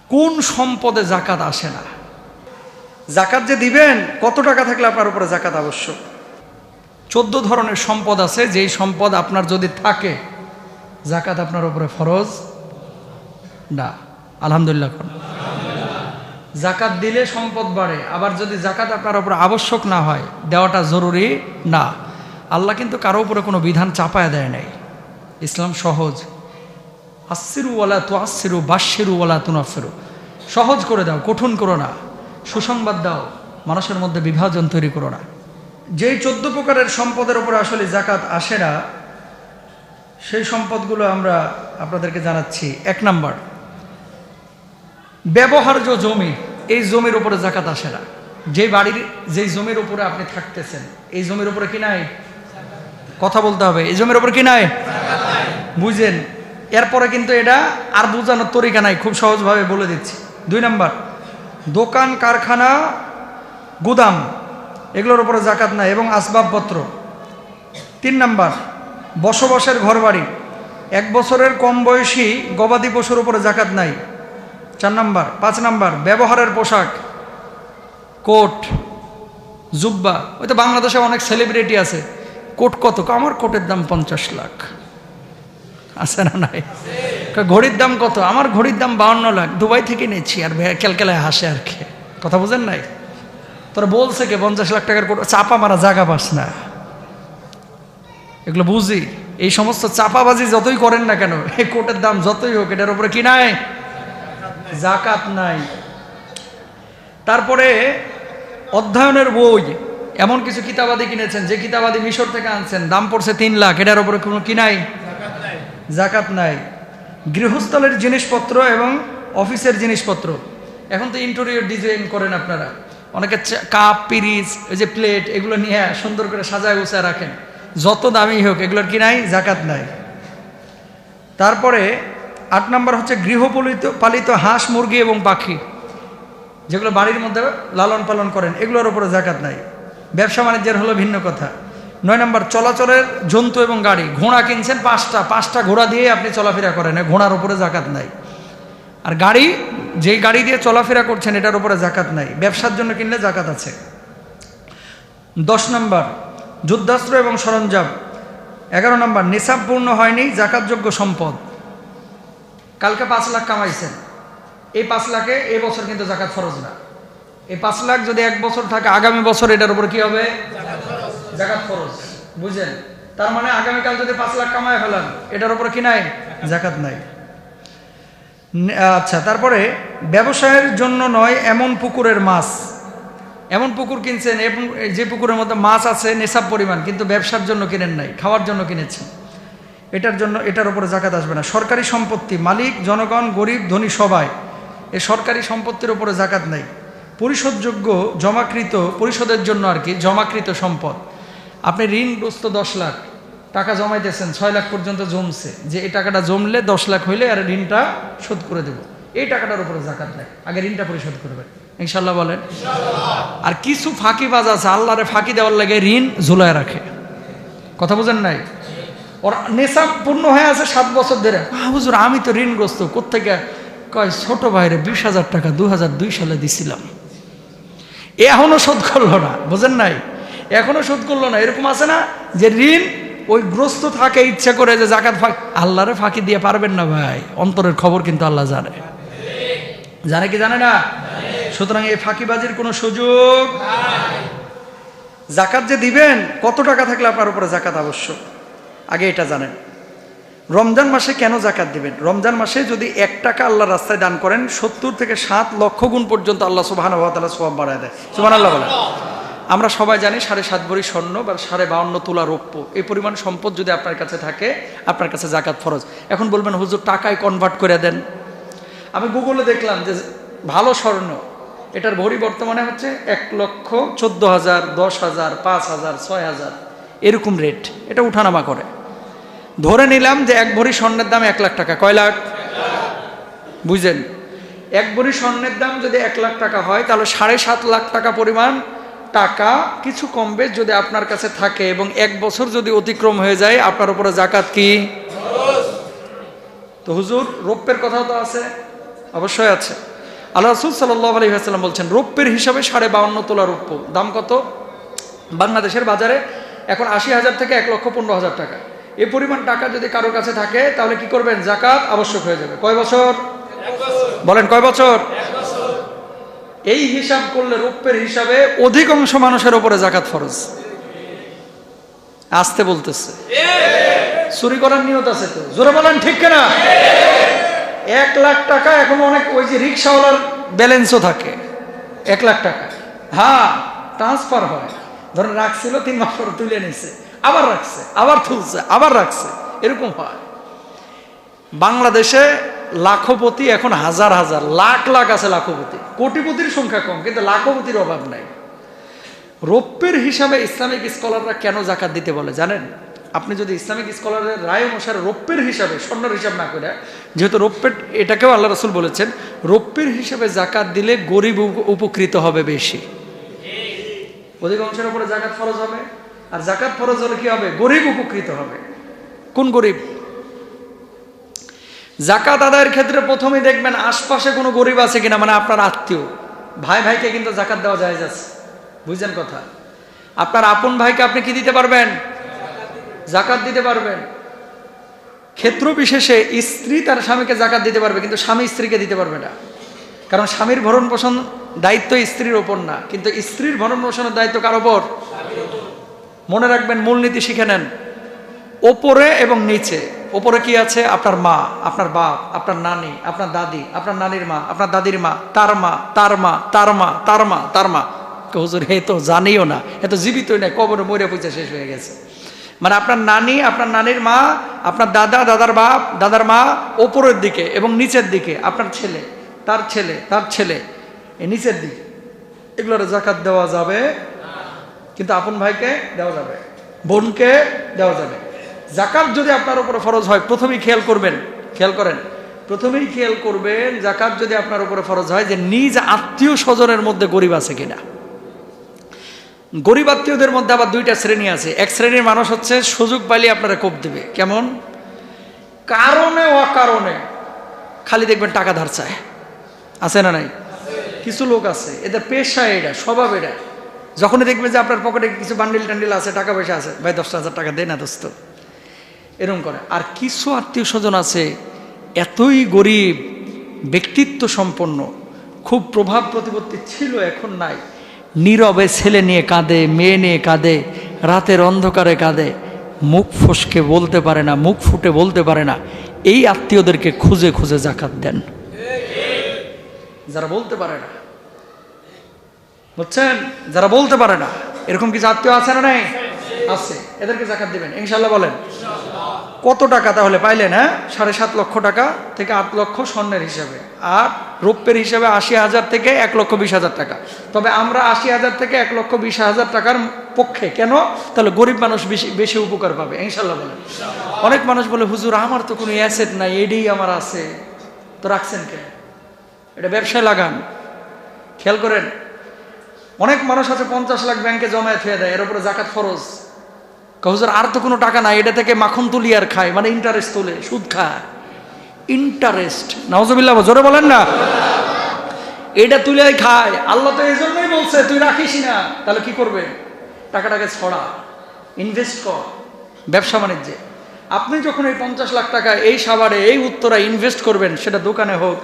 কোন সম্পদে জাকাত আসে না? জাকাত যে দিবেন, কত টাকা থাকলে আপনার উপরে জাকাত আবশ্যক? 14 ধরনের সম্পদ আছে, যেই সম্পদ আপনার যদি থাকে জাকাত আপনার উপরে ফরজ না। আলহামদুলিল্লাহ। জাকাত দিলে সম্পদ বাড়ে, আবার যদি জাকাত আপনার উপরে আবশ্যক না হয় দেওয়াটা জরুরি না। আল্লাহ কিন্তু কারো উপরে কোনো বিধান চাপায় দেয় নাই। ইসলাম সহজ। আssiru ওয়ালা তুআssiru বাশশিরু ওয়ালা তুনাফিরু। সহজ করে দাও, কঠিন করো না। সুসংবাদ দাও, মানুষের মধ্যে বিভাজন তৈরি করো না। যেই 14 প্রকারের সম্পদের উপরে আসলে জাকাত আসে না, সেই সম্পদগুলো আমরা আপনাদেরকে জানাচ্ছি। 1 নাম্বার, ব্যবহার্য জমি। এই জমির উপরে জাকাত আসে না। যেই জমির উপরে আপনি থাকতেছেন, এই জমির উপরে কি নাই? কথা বলতে হবে, এই জমির উপরে কি নাই? বুঝেন? এরপরে কিন্তু এটা আর বোঝানোর তরিকা নাই, খুব সহজভাবে বলে দিচ্ছি। 2 নাম্বার, দোকান, কারখানা, গুদাম, এগুলোর উপরে জাকাত নাই, এবং আসবাবপত্র। 3 নাম্বার, বসবাসের ঘরবাড়ি। 1 বছরের কম বয়সী গবাদি পশুর উপরে জাকাত নাই। 4 নাম্বার। 5 নাম্বার, ব্যবহারের পোশাক, কোট, জুব্বা। ওই তো বাংলাদেশে অনেক সেলিব্রিটি আছে, কোট কত? আমার কোটের দাম 50 লাখ। আছে না নাই? ঘড়ির দাম কত? আমার ঘড়ির দাম 52 লাখ, দুবাই থেকে নিয়েছি। আর ক্যালকালায় হাসে আর কি। কথা বুঝেন নাই? তোরা বলছে কে 50 লাখ টাকার কোট? চাপা মারা, জায়গা পাস না। এগুলো বুঝি। এই সমস্ত চাপাবাজি যতই করেন না কেন, এই কোটের দাম যতই হোক, এটার উপরে কি নাই? জাকাত নাই। তারপরে অধ্যয়নের বই, এমন কিছু কিতাবাদি কিনেছেন যে কিতাবাদি মিশর থেকে আনছেন, দাম পড়ছে 3 লাখ, এটার উপরে কোনো কি নাই? জাকাত নাই। গৃহস্থলের জিনিসপত্র এবং অফিসের জিনিসপত্র। এখন তো ইন্টেরিয়র ডিজাইন করেন আপনারা, অনেকে কাপ, পিরিচ, ওই যে প্লেট, এগুলো নিয়ে সুন্দর করে সাজায় গুছায় রাখেন, যত দামি হোক, এগুলোর কি নাই? জাকাত নাই। তারপরে 8 নাম্বার হচ্ছে গৃহপালিত হাঁস, মুরগি এবং পাখি, যেগুলো বাড়ির মধ্যে লালন পালন করেন, এগুলোর উপরে জাকাত নাই। ব্যবসা বাণিজ্যের হলো ভিন্ন কথা। 9 নাম্বার, চলাচলের জন্তু এবং গাড়ি। ঘোড়া কিনছেন 5টা ঘোড়া দিয়ে আপনি চলাফেরা করেন, ঘোড়ার উপরে জাকাত নাই। আর গাড়ি, যেই গাড়ি দিয়ে চলাফেরা করছেন, এটার উপরে জাকাত নাই। ব্যবসার জন্য কিনলে জাকাত আছে। 10 নাম্বার, যুদ্ধাস্ত্র এবং সরঞ্জাম। 11 নাম্বার, নিসাব পূর্ণ হয়নি জাকাতযোগ্য সম্পদ। কালকে 5 লাখ কামাইছেন, এই 5 লাখে এই বছর কিন্তু জাকাত ফরজ না। এই 5 লাখ যদি 1 বছর থাকে, আগামী বছর এটার উপর কি হবে? জাকাত ফরজ। বুঝেন? তার মানে আগামীকাল যদি 5 লাখ কামায় ফেলান, এটার উপর কি নাই? জাকাত নাই। আচ্ছা, তারপরে ব্যবসায়ের জন্য নয় এমন পুকুরের মাছ। এমন পুকুর কিনছেন, এবং যে পুকুরের মধ্যে মাছ আছে নেশাব পরিমাণ, কিন্তু ব্যবসার জন্য কিনেন নাই, খাওয়ার জন্য কিনেছেন, এটার উপরে জাকাত আসবে না। সরকারি সম্পত্তি, মালিক, জনগণ, গরিব, ধনী সবাই, এই সরকারি সম্পত্তির উপরে জাকাত নাই। পরিশোধযোগ্য জমাকৃত, পরিশোধের জন্য আর কি, জমাকৃত সম্পদ। আপনি ঋণগ্রস্ত 10 লাখ টাকা জমাইতেছেন, 6 লাখ পর্যন্ত জমছে, যে এই টাকাটা জমলে 10 লাখ হইলে আর ঋণটা শোধ করে দেব, এই টাকাটার উপরে জাকাত নাই। আগে ঋণটা পরিশোধ করবেন, ইনশাল্লাহ বলেন। আর কিছু ফাঁকিবাজ আছে, আল্লাহরে ফাঁকি দেওয়ার লাগে ঋণ ঝুলায় রাখে। কথা বুঝেন নাই? ওর নেশাব পূর্ণ হয়ে আছে 7 বছর ধরে। হুজুর, আমি তো ঋণগ্রস্ত। কোত্থেকে? কয়, ছোট ভাইরে 20,000 টাকা 2002 সালে দিছিলাম, এখনো শোধ করলো না। বুঝেন নাই? এখনো শোধ করলো না। এরকম আছে না, যে ঋণ ওই গ্রস্ত থাকে, ইচ্ছা করে যে জাকাত আল্লাহরে ফাঁকি দিয়ে পারবেন না ভাই। অন্তরের খবর কিন্তু আল্লাহ জানে। জানে কি জানে না? সুতরাং এই ফাঁকিবাজির কোনো সুযোগ। জাকাত যে দিবেন, কত টাকা থাকলে আপনার উপরে জাকাত আবশ্যক, আগে এটা জানেন। রমজান মাসে কেন জাকাত দিবেন? রমজান মাসে যদি 1 টাকা আল্লাহর রাস্তায় দান করেন, 70 থেকে 7 লক্ষ গুণ পর্যন্ত আল্লাহ সুবহানাহু ওয়া তাআলা সওয়াব বাড়ায় দেয়। সুবহানাল্লাহ বলেন। আমরা সবাই জানি 7.5 ভরি স্বর্ণ বা 52.5 তোলা রৌপ্য, এই পরিমাণ সম্পদ যদি আপনার কাছে থাকে, আপনার কাছে জাকাত ফরজ। এখন বলবেন, হুজুর টাকায় কনভার্ট করে দেন। আমি গুগলে দেখলাম যে ভালো স্বর্ণ, এটার ভরি বর্তমানে হচ্ছে 1,14,000, 10,000, 5,000, 6,000, এরকম রেট। এটা উঠানামা করে। ধরে নিলাম যে 1 ভরি স্বর্ণের দাম 1 লাখ টাকা। কয় লাখ? বুঝেন? 1 ভরি স্বর্ণের দাম যদি 1 লাখ টাকা হয়, তাহলে 7.5 লাখ টাকা পরিমাণ টাকা কিছু কম বেশ যদি আপনার কাছে থাকে, এবং 1 বছর যদি অতিক্রম হয়ে যায়, আপনার উপরে জাকাত কি? তো হুজুর, রৌপ্যের কথাও তো আছে। অবশ্যই আছে। আল্লাহ রাসূল সাল্লাল্লাহু আলাইহি ওয়াসাল্লাম বলছেন রৌপ্যের হিসাবে 52.5 তোলা রৌপ্য। দাম কত? বাংলাদেশের বাজারে এখন 80,000 থেকে 1,15,000 টাকা। এই পরিমাণ টাকা যদি কারোর কাছে থাকে তাহলে কি করবেন? যাকাত আবশ্যক হয়ে যাবে। কয় বছর? বলেন কয় বছর? এই হিসাব করলে রৌপ্যের হিসাবে অধিকাংশ মানুষের উপরে যাকাত ফরজ। আসতে বলতেছে, চুরি করার নিয়ত আছে তো, জোরে বলেন ঠিক কিনা? 1 লাখ টাকা এখন অনেক ওই যে রিক্সাওয়ালার ব্যালেন্সও থাকে 1 লাখ টাকা, হ্যাঁ ট্রান্সফার হয়, ধরেন রাখছিল 3 মাস পরে তুলে নিছে, আবার রাখছে, আবার তুলছে, আবার রাখছে, এরকম হয়। বাংলাদেশে লাখপতি এখন হাজার হাজার লাখ লাখ আছে, লাখপতি, কোটিপতির সংখ্যা কম কিন্তু লাখপতির অভাব নাই। রৌপ্যের হিসাবে ইসলামিক স্কলাররা কেন যাকাত দিতে বলে জানেন? আপনি যদি ইসলামিক স্কলারের রায় অনুসারে রৌপ্যের হিসাবে, স্বর্ণের হিসাব না করে, যেহেতু রৌপ্যের, এটাকেও আল্লাহ রাসূল বলেছেন রৌপ্যের হিসাবে যাকাত দিলে গরিব উপকৃত হবে বেশি, অধিকাংশের উপরে যাকাত ফরজ হবে। আর যাকাত ফরজ হলে কি হবে? গরিব উপকৃত হবে। কোন গরিব? যাকাত আদায়ের ক্ষেত্রে প্রথমেই দেখবেন আশপাশে কোনো গরিব আছে কিনা, মানে আপনার আত্মীয় ভাই ভাইকে কিন্তু যাকাত দেওয়া জায়েজ আছে, বুঝছেন কথা? আপনার আপন ভাইকে আপনি কি দিতে পারবেন? যাকাত দিতে পারবেন। ক্ষেত্র বিশেষে স্ত্রী তার স্বামীকে যাকাত দিতে পারবে, কিন্তু স্বামী স্ত্রীকে দিতে পারবে না, কারণ স্বামীর ভরণ পোষণ দায়িত্ব স্ত্রীর ওপর না, কিন্তু স্ত্রীর ভরণ পোষণের দায়িত্ব কার ওপর? মনে রাখবেন, মূলনীতি শিখে নেন, ওপরে এবং নিচে। ওপরে কি আছে? আপনার মা, আপনার বাপ, আপনার নানি, আপনার দাদি, আপনার নানির মা, আপনার দাদির মা, তার মা, তার মা, তার মা, তার মা, তার মা। হুজুর হে তো জানিও না, এ তো জীবিতই নাই, কবরে মরে পয়সা শেষ হয়ে গেছে। মানে আপনার নানি, আপনার নানির মা, আপনার দাদা, দাদার বাপ, দাদার মা ওপরের দিকে, এবং নিচের দিকে আপনার ছেলে, তার ছেলে, তার ছেলে, এই নিচের দিকে, এগুলোর যাকাত দেওয়া যাবে, কিন্তু আপন ভাইকে দেওয়া যাবে, বোনকে দেওয়া যাবে। যাকাত যদি আপনার উপরে ফরজ হয়, প্রথমেই খেয়াল করবেন, খেয়াল করেন, প্রথমেই খেয়াল করবেন যাকাত যদি আপনার উপরে ফরজ হয় যে নিজ আত্মীয় স্বজনের মধ্যে গরিব আছে কিনা। গরিব আত্মীয়দের মধ্যে আবার 2টা শ্রেণী আছে। এক শ্রেণীর মানুষ হচ্ছে সুযোগ পাইলে আপনারা কোপ দেবে, কেমন? কারণে অকারণে খালি দেখবেন টাকা ধার চায়, আছে না নাই? কিছু লোক আছে, এদের পেশা এটা, স্বভাব এটা। যখনই দেখবেন যে আপনার পকেটে কিছু বান্ডিল টান্ডিল আছে, টাকা পয়সা আছে, ভাই 10,000 টাকা দেয় না দোস্ত, এরকম করে। আর কিছু আত্মীয় স্বজন আছে এতই গরিব, ব্যক্তিত্ব সম্পন্ন, খুব প্রভাব প্রতিপত্তি ছিল, এখন নাই, নীরবে ছেলে নিয়ে কাঁদে, মেয়ে নিয়ে কাঁদে, রাতের অন্ধকারে কাঁদে, মুখ ফসকে বলতে পারে না, মুখ ফুটে বলতে পারে না। এই আত্মীয়দেরকে খুঁজে খুঁজে যাকাত দেন, যারা বলতে পারে না, বুঝছেন? যারা বলতে পারে না, এরকম কিছু আত্মীয় আছে না? নাই, আছে, এদেরকে যাকাত দিবেন ইনশাআল্লাহ। বলেন কত টাকা তাহলে পাইলেন? হ্যাঁ, 7.5 লক্ষ টাকা থেকে 8 লক্ষ স্বর্ণের হিসাবে, আর রৌপ্যের হিসাবে 80,000 থেকে 1,20,000 টাকা। তবে আমরা 80,000 থেকে 1,20,000 টাকার পক্ষে। কেন? তাহলে গরিব মানুষ বেশি বেশি উপকার পাবে ইনশাআল্লাহ। বলেন অনেক মানুষ বলে হুজুর আমার তো কোনো অ্যাসেট নাই, এটাই আমার আছে, তো রাখছেন কেন? এটা ব্যবসায় লাগান। খেয়াল করেন, অনেক মানুষ আছে 50 লাখ ব্যাংকে জমায়েত হয়ে দেয়, এর উপরে যাকাত ফরজ। হুজুর আর তো কোনো টাকা নাই, এটা থেকে মাখন তুলি আর খায়, মানে ইন্টারেস্ট তোলে, সুদ খায়, ইন্টারেস্ট, নাউজুবিল্লাহ, জোরে বলেন না, এটা তুলে খায়। আল্লাহ তো এই জন্যই বলছে তুই রাখিস না, তাহলে কি করবে? টাকাটাকে ছড়া, ইনভেস্ট কর ব্যবসা বাণিজ্যে। আপনি যখন এই 50 লাখ টাকা এই সাভারে, এই উত্তরায় ইনভেস্ট করবেন, সেটা দোকানে হোক,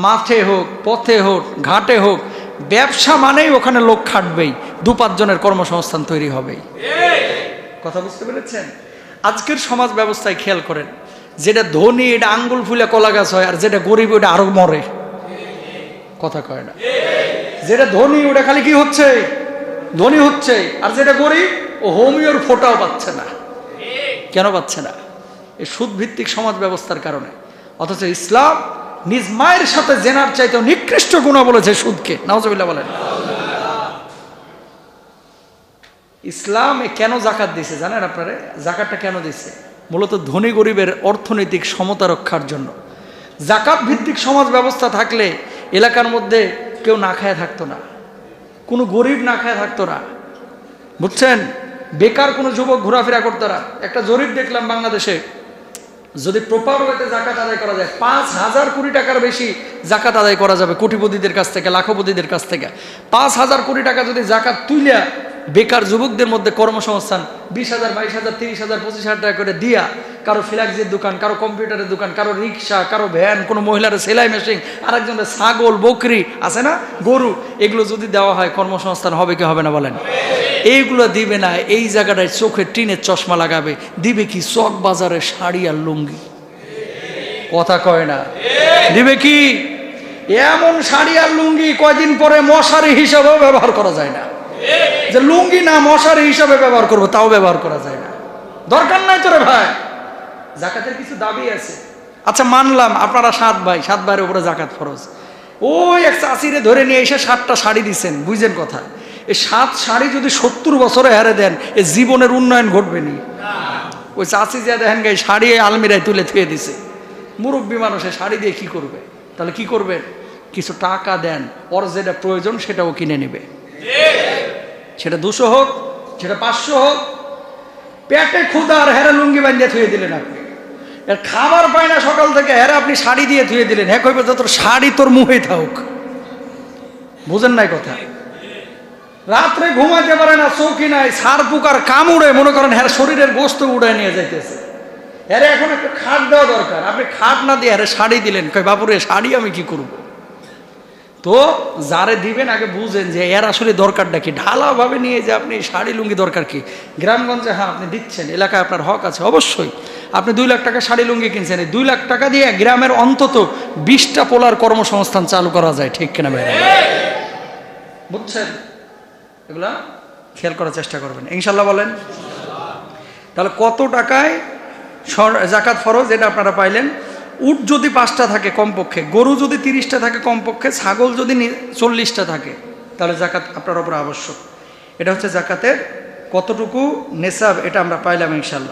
মাঠে হোক, পথে হোক, ঘাটে হোক, ব্যবসা মানেই ওখানে লোক খাটবেই, 2-5 জনের কর্মসংস্থান তৈরি হবেই। কথা বুঝতে পেরেছেন? আজকের সমাজ ব্যবস্থায় খেয়াল করেন, যেটা ধনী এটা আঙ্গুল ফুলে কলা গাছ হয়, আর যেটা গরিব ওটা আরো মরে, কথা কয় না। যেটা ধনী ওটা খালি কি হচ্ছে? ধনী হচ্ছে, আর যেটা গরিব ও হোমিওর ফোটাও পাচ্ছে না। কেন পাচ্ছে না? এই সুদ ভিত্তিক সমাজ ব্যবস্থার কারণে। অথচ ইসলাম নিজ মায়ের সাথে জেনার চাইতেও নিকৃষ্ট গুণা বলেছে সুদকে, নাউজুবিল্লাহ বলেন। ইসলামে কেন যাকাত দিছে জানেন আপনারা? যাকাতটা কেন দিছে? মূলত ধনী গরিবের অর্থনৈতিক সমতা রক্ষার জন্য। যাকাত ভিত্তিক সমাজ ব্যবস্থা থাকলে এলাকার মধ্যে কেউ না খায় থাকতো না, কোনো গরিব না খায় থাকতো না, বুঝছেন? বেকার কোনো যুবক ঘোরাফেরা করতো না। একটা জরিপ দেখলাম বাংলাদেশে, যদি প্রপার ওয়েতে জাকাত আদায় করা যায় 5,000 কোটি টাকার বেশি জাকাত আদায় করা যাবে কোটিপতিদের কাছ থেকে, লাখপতিদের কাছ থেকে। 5,000 কোটি টাকা যদি জাকাত তুইলা বেকার যুবকদের মধ্যে কর্মসংস্থান 20,000, 22,000, 30,000, 25,000 টাকা করে দিয়া, কারো ফ্ল্যাক্সির দোকান, কারো কম্পিউটারের দোকান, কারো রিক্সা, কারো ভ্যান, কোনো মহিলার সেলাই মেশিন, আরেকজনের ছাগল, বকরি আছে না, গরু, এগুলো যদি দেওয়া হয় কর্মসংস্থান হবে কি হবে না বলেন? এইগুলো দিবে না, এই জায়গাটায় চোখে টিনের চশমা লাগাবে, দিবে কি চক বাজারে শাড়ি আর লুঙ্গি। কথা কয় না? দিবে কি এমন শাড়ি আর লুঙ্গি কয়দিন পরে মশারি হিসাবেও ব্যবহার করা যায় না। যে লুঙ্গি না মশারি হিসাবে ব্যবহার করবো তাও ব্যবহার করা যায় না। দরকার নাই তোরে ভাই, জাকাতের কিছু দাবি আছে। আচ্ছা মানলাম আপনারা 7 ভাই, 7 ভাইয়ের উপরে জাকাত ফরজ। ওই এক চাষিরে ধরে নিয়ে এসে 7টা শাড়ি দিচ্ছেন, বুঝছেন কথা? এই 7 শাড়ি যদি 70 বছরে হারে দেন, এ জীবনের উন্নয়ন ঘটবে নি। ওই চাষি যা দেখেন গাই শাড়ি আলমিরায় তুলে থুয়ে দিছে, মুরব্বী মানুষে শাড়ি দিয়ে কি করবে? তাহলে কি করবে? কিছু টাকা দেন, ওর যেটা প্রয়োজন সেটাও কিনে নেবে। সেটা 200 হোক, সেটা 500 হোক। পেটে ক্ষুধা আর হেরে লুঙ্গি বাঁধিয়ে থুয়ে দিলেন আপনি, এর খাবার পায় না সকাল থেকে, হেরে আপনি শাড়ি দিয়ে ধুয়ে দিলেন। হ্যাঁ কইবে তোর শাড়ি তোর মুখেই থাকুক। বুঝেন নাই কথা? রাত্রে ঘুমাইতে পারে না, চৌকি নাই, সার পোকার কামড়ে মনে করেন হ্যাঁ শরীরের গোস্ত উড়ায় নিয়ে যাইতেছে। হ্যাঁ এখন একটা খাট দেওয়া দরকার, আপনি খাট না দিয়ে হ্যাঁ শাড়ি দিলেন। কই বাপুরে শাড়ি আমি কি করব? তো যারে দিবেন আগে বুঝেন যে এর আসলে দরকারটা কি। ঢালাভাবে নিয়ে যে আপনি শাড়ি লুঙ্গি দরকার কি? গ্রামগঞ্জে হ্যাঁ আপনি দিচ্ছেন, এলাকায় আপনার হক আছে অবশ্যই। আপনি 2 লাখ টাকা শাড়ি লুঙ্গি কিনছেন, এই 2 লাখ টাকা দিয়ে গ্রামের অন্তত 20টা পোলার কর্মসংস্থান চালু করা যায়, ঠিক কিনা ভাই? বুঝছেন? এগুলা খেয়াল করার চেষ্টা করবেন ইনশাল্লাহ। বলেন তাহলে কত টাকায় জাকাত ফরজ এটা আপনারা পাইলেন। উট যদি 5টা থাকে কমপক্ষে, গরু যদি 30টা থাকে কমপক্ষে, ছাগল যদি 40টা থাকে, তাহলে জাকাত আপনার উপর আবশ্যক। এটা হচ্ছে জাকাতের কতটুকু নেসাব, এটা আমরা পাইলাম ইনশাল্লাহ।